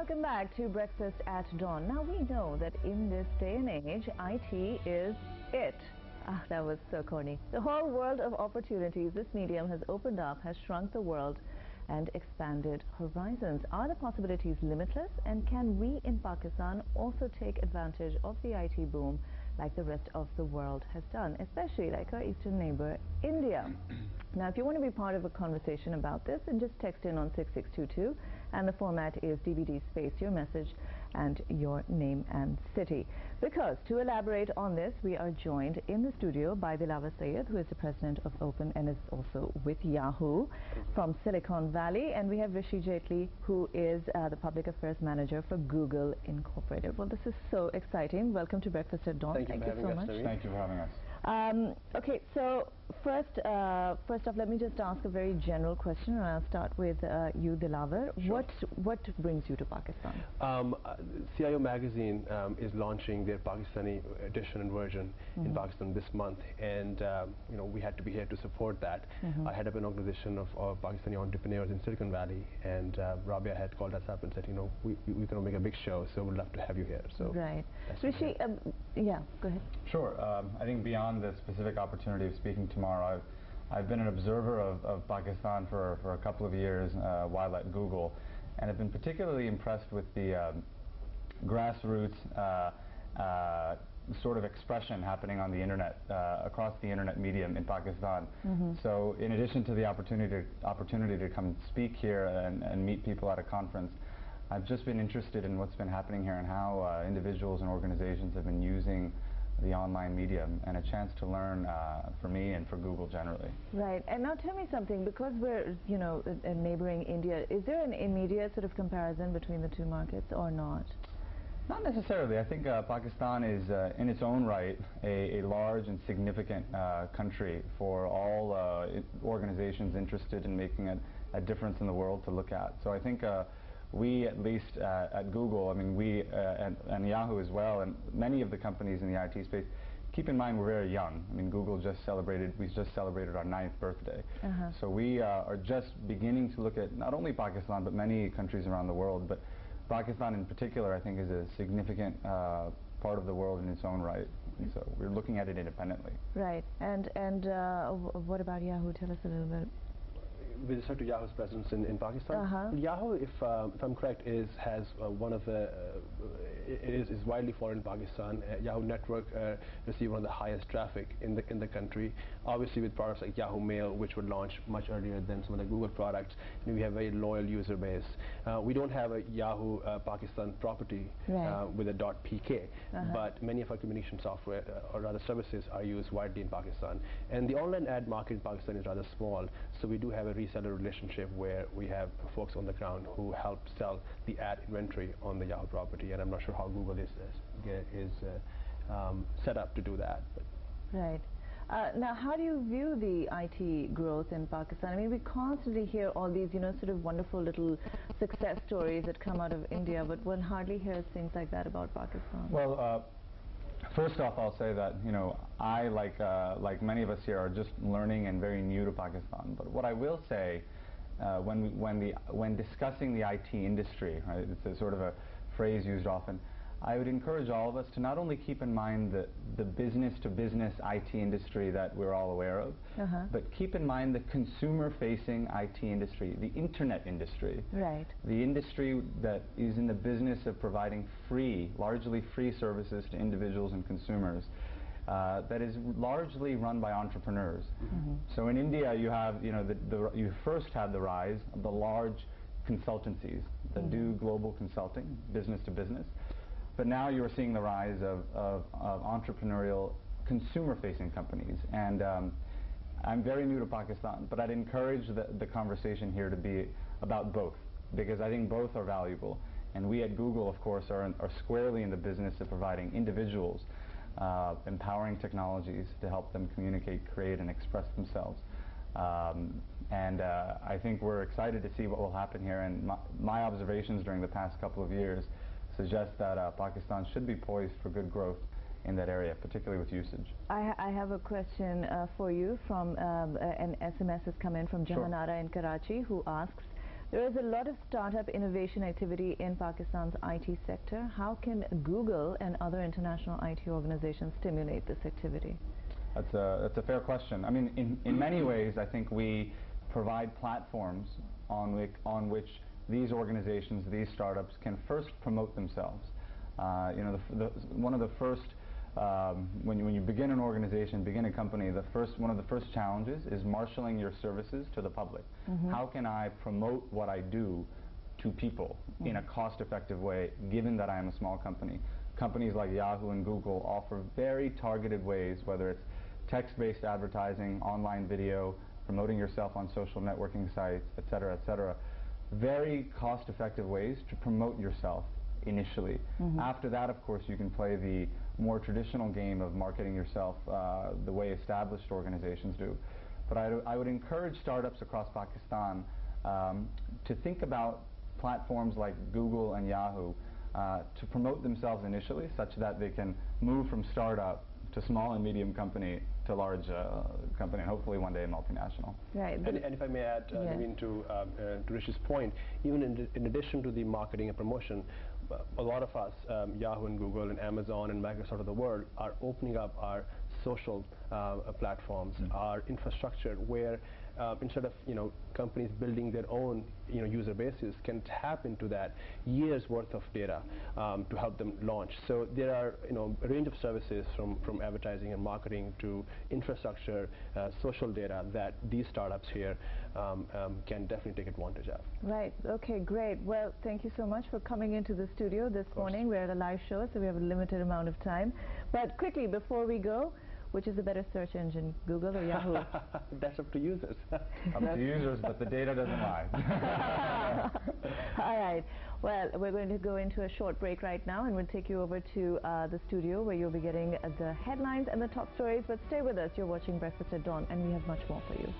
Welcome back to Breakfast at Dawn. Now we know that in this day and age, IT is it. Ah, that was so corny. The whole world of opportunities this medium has opened up, has shrunk the world and expanded horizons. Are the possibilities limitless? And can we in Pakistan also take advantage of the IT boom like the rest of the world has done, especially like our eastern neighbor, India? Now, if you want to be part of a conversation about this, then just text in on 6622, and the format is DBD space your message and your name and city. Because to elaborate on this, we are joined in the studio by Dilawar Syed, who is the president of Open and is also with Yahoo from Silicon Valley, and we have Rishi Jaitly, who is the public affairs manager for Google Incorporated. Well, this is so exciting. Welcome to Breakfast at Dawn. Thank you so much. Thank you for having us. Okay, so first off, let me just ask a very general question, and I'll start with you, Dilawar. Sure. What brings you to Pakistan? CIO magazine is launching their Pakistani edition and version in Pakistan this month, and you know, we had to be here to support that. I head up an organization of Pakistani entrepreneurs in Silicon Valley, and Rabia had called us up and said, you know, we're going to make a big show, so we'd love to have you here. So right, Rishi, yeah, go ahead. Sure. I think beyond the specific opportunity of speaking tomorrow, I've been an observer of Pakistan for a couple of years while at Google, and I've been particularly impressed with the grassroots sort of expression happening on the internet, across the internet medium in Pakistan. So in addition to the opportunity to come speak here and meet people at a conference, I've just been interested in what's been happening here and how individuals and organizations have been using the online medium, and a chance to learn for me and for Google generally. Right, and now tell me something, because we're, you know, neighboring India, is there an immediate sort of comparison between the two markets or not? Not necessarily. I think Pakistan is, in its own right, a large and significant country for all organizations interested in making a difference in the world to look at. So I think we, at least at Google, I mean, we and Yahoo as well, and many of the companies in the IT space, keep in mind we're very young. I mean, we just celebrated our 9th birthday. So we are just beginning to look at not only Pakistan, but many countries around the world. But Pakistan in particular, I think, is a significant part of the world in its own right. And so we're looking at it independently. Right. And what about Yahoo? Tell us a little bit. With respect to Yahoo's presence in Pakistan, Yahoo, if I'm correct, has one of the is widely followed in Pakistan. Yahoo network received one of the highest traffic in the country. Obviously, with products like Yahoo Mail, which were launched much earlier than some of the Google products, we have a very loyal user base. We don't have a Yahoo Pakistan property with a .pk, but many of our communication software or rather services are used widely in Pakistan. And the online ad market in Pakistan is rather small, so we do have a reseller relationship where we have folks on the ground who help sell the ad inventory on the Yahoo property, and I'm not sure how Google is set up to do that. Right. Now, how do you view the IT growth in Pakistan? I mean, we constantly hear all these, you know, sort of wonderful little success stories that come out of India, but one hardly hears things like that about Pakistan. Well, first off, I'll say that, you know, I, like many of us here, are just learning and very new to Pakistan. But what I will say, when discussing the IT industry, right, it's a sort of a phrase used often, I would encourage all of us to not only keep in mind the business-to-business IT industry that we're all aware of, but keep in mind the consumer-facing IT industry, the internet industry. Right. The industry that is in the business of providing largely free services to individuals and consumers, that is largely run by entrepreneurs. So in India, you have, you know, you first had the rise of the large consultancies that do global consulting, business to business. But now you're seeing the rise of entrepreneurial consumer-facing companies. And I'm very new to Pakistan, but I'd encourage the conversation here to be about both, because I think both are valuable. And we at Google, of course, are squarely in the business of providing individuals empowering technologies to help them communicate, create, and express themselves. And I think we're excited to see what will happen here. And my observations during the past couple of years suggest that Pakistan should be poised for good growth in that area, particularly with usage. I have a question for you from an SMS has come in from Jahanara in Karachi, who asks, There is a lot of startup innovation activity in Pakistan's IT sector. How can Google and other international IT organizations stimulate this activity? That's a fair question. I mean, in many ways, I think we provide platforms on which these organizations, these startups, can first promote themselves. One of the first, when you begin an organization, begin a company, one of the first challenges is marshaling your services to the public. How can I promote what I do to people in a cost-effective way, given that I am a small company? Companies like Yahoo and Google offer very targeted ways, whether it's text-based advertising, online video, promoting yourself on social networking sites, etc., very cost-effective ways to promote yourself initially. After that, of course, you can play the more traditional game of marketing yourself the way established organizations do. But I would encourage startups across Pakistan to think about platforms like Google and Yahoo to promote themselves initially, such that they can move from startup to small and medium company to large company, and hopefully one day multinational. Right. And if I may add, Naveen, to Rishi's point, even in addition to the marketing and promotion, a lot of us, Yahoo and Google and Amazon and Microsoft of the world, are opening up our social platforms, our infrastructure, where instead of companies building their own user bases, can tap into that years worth of data to help them launch. So there are a range of services from advertising and marketing to infrastructure, social data that these startups here can definitely take advantage of. Right. Okay, great. Well, thank you so much for coming into the studio this morning. We're at a live show, so we have a limited amount of time. But quickly, before we go, which is a better search engine, Google or Yahoo? That's up to users. Up to users, but the data doesn't lie. All right. Well, we're going to go into a short break right now, and we'll take you over to the studio where you'll be getting the headlines and the top stories. But stay with us. You're watching Breakfast at Dawn, and we have much more for you.